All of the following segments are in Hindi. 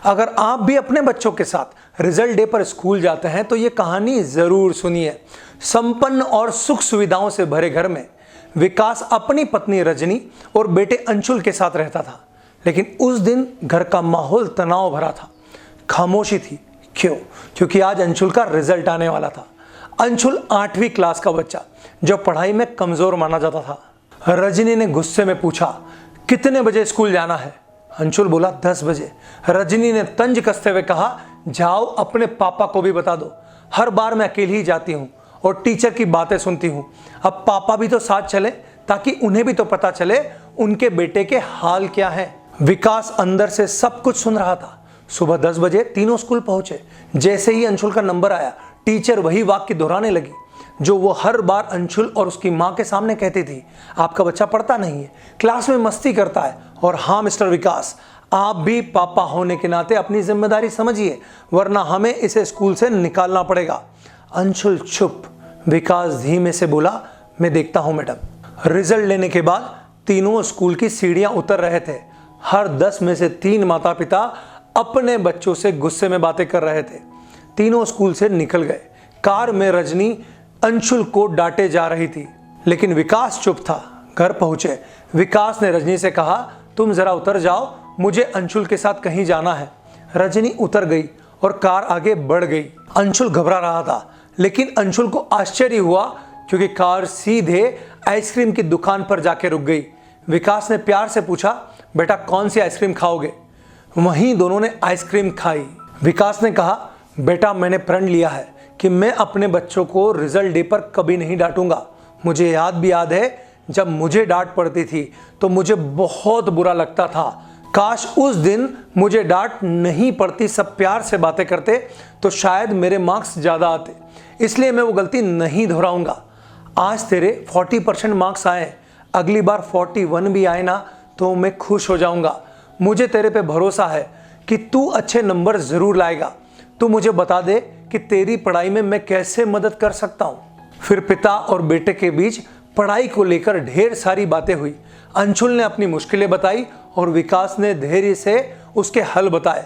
अगर आप भी अपने बच्चों के साथ रिजल्ट डे पर स्कूल जाते हैं तो ये कहानी जरूर सुनिए। संपन्न और सुख सुविधाओं से भरे घर में विकास अपनी पत्नी रजनी और बेटे अंशुल के साथ रहता था। लेकिन उस दिन घर का माहौल तनाव भरा था, खामोशी थी। क्यों? क्योंकि आज अंशुल का रिजल्ट आने वाला था। अंशुल 8वीं क्लास का बच्चा जो पढ़ाई में कमजोर माना जाता था। रजनी ने गुस्से में पूछा, कितने बजे स्कूल जाना है? अंशुल बोला 10 बजे। रजनी ने तंज कसते हुए कहा, जाओ अपने पापा को भी बता दो, हर बार मैं अकेली ही जाती हूँ और टीचर की बातें सुनती हूँ। अब पापा भी तो साथ चले ताकि उन्हें भी तो पता चले उनके बेटे के हाल क्या है। विकास अंदर से सब कुछ सुन रहा था। सुबह 10 बजे तीनों स्कूल पहुंचे। जैसे ही अंशुल का नंबर आया, टीचर वही वाक्य दोहराने लगी जो वो हर बार अंशुल और उसकी माँ के सामने कहती थी, आपका बच्चा पढ़ता नहीं है, क्लास में मस्ती करता है। और हाँ मिस्टर विकास, आप भी पापा होने के नाते अपनी जिम्मेदारी समझिए, वरना हमें इसे स्कूल से निकालना पड़ेगा। अंशुल चुप। विकास धीमे से बोला, मैं देखता हूं मैडम। रिजल्ट लेने के बाद तीनों स्कूल की सीढ़ियां उतर रहे थे। हर 10 में से 3 माता पिता अपने बच्चों से गुस्से में बातें कर रहे थे। तीनों स्कूल से निकल गए। कार में रजनी अंशुल को डांटे जा रही थी, लेकिन विकास चुप था। घर पहुंचे, विकास ने रजनी से कहा, तुम जरा उतर जाओ, मुझे अंशुल के साथ कहीं जाना है। रजनी उतर गई और कार आगे बढ़ गई। अंशुल घबरा रहा था, लेकिन अंशुल को आश्चर्य हुआ क्योंकि कार सीधे आइसक्रीम की दुकान पर जाके रुक गई। विकास ने प्यार से पूछा, बेटा कौन सी आइसक्रीम खाओगे? वहीं दोनों ने आइसक्रीम खाई। विकास ने कहा, बेटा मैंने प्रण लिया है कि मैं अपने बच्चों को रिजल्ट डे पर कभी नहीं डांटूंगा। मुझे याद है जब मुझे डांट पड़ती थी तो मुझे बहुत बुरा लगता था। काश उस दिन मुझे डांट नहीं पड़ती, सब प्यार से बातें करते तो शायद मेरे मार्क्स ज़्यादा आते। इसलिए मैं वो गलती नहीं दोहराऊंगा। आज तेरे 40% मार्क्स आए, अगली बार 41 भी आए ना तो मैं खुश हो जाऊंगा। मुझे तेरे पे भरोसा है कि तू अच्छे नंबर ज़रूर लाएगा। तू मुझे बता दे कि तेरी पढ़ाई में मैं कैसे मदद कर सकता हूँ। फिर पिता और बेटे के बीच पढ़ाई को लेकर ढेर सारी बातें हुई। अंशुल ने अपनी मुश्किलें बताई और विकास ने धैर्य से उसके हल बताए।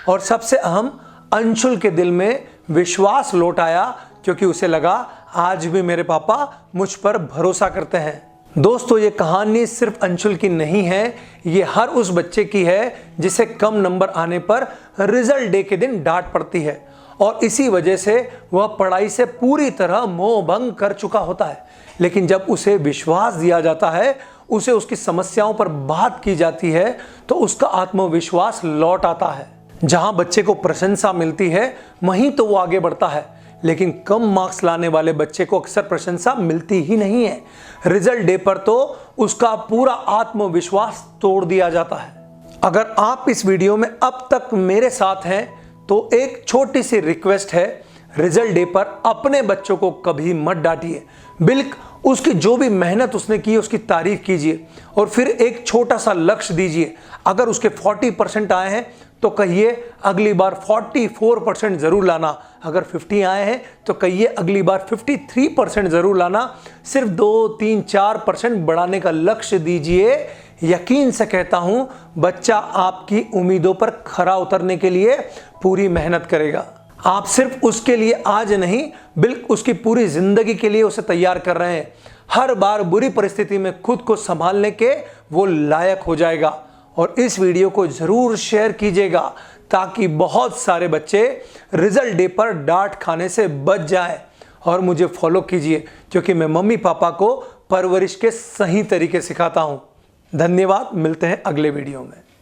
और सबसे अहम, अंशुल के दिल में विश्वास लौट आया क्योंकि उसे लगा आज भी मेरे पापा मुझ पर भरोसा करते हैं। दोस्तों, ये कहानी सिर्फ अंशुल की नहीं है, ये हर उस बच्चे की है जिसे कम नंबर आने पर रिजल्ट डे के दिन डांट पड़ती है और इसी वजह से वह पढ़ाई से पूरी तरह मोह भंग कर चुका होता है। लेकिन जब उसे विश्वास दिया जाता है, उसे उसकी समस्याओं पर बात की जाती है तो उसका आत्मविश्वास लौट आता है। जहां बच्चे को प्रशंसा मिलती है वहीं तो वो आगे बढ़ता है, लेकिन कम मार्क्स लाने वाले बच्चे को अक्सर प्रशंसा मिलती ही नहीं है। रिजल्ट डे पर तो उसका पूरा आत्मविश्वास तोड़ दिया जाता है। अगर आप इस वीडियो में अब तक मेरे साथ हैं तो एक छोटी सी रिक्वेस्ट है, रिजल्ट डे पर अपने बच्चों को कभी मत डांटिए। बिल्कुल उसकी जो भी मेहनत उसने की उसकी तारीफ कीजिए और फिर एक छोटा सा लक्ष्य दीजिए। अगर उसके 40% आए हैं तो कहिए अगली बार 44% जरूर लाना। अगर 50 आए हैं तो कहिए अगली बार 53% जरूर लाना। सिर्फ 2, 3, 4% बढ़ाने का लक्ष्य दीजिए। यकीन से कहता हूं, बच्चा आपकी उम्मीदों पर खरा उतरने के लिए पूरी मेहनत करेगा। आप सिर्फ उसके लिए आज नहीं, बल्कि उसकी पूरी जिंदगी के लिए उसे तैयार कर रहे हैं। हर बार बुरी परिस्थिति में खुद को संभालने के वो लायक हो जाएगा। और इस वीडियो को जरूर शेयर कीजिएगा ताकि बहुत सारे बच्चे रिजल्ट डे पर डांट खाने से बच जाएं। और मुझे फॉलो कीजिए क्योंकि मैं मम्मी पापा को परवरिश के सही तरीके सिखाता हूं। धन्यवाद, मिलते हैं अगले वीडियो में।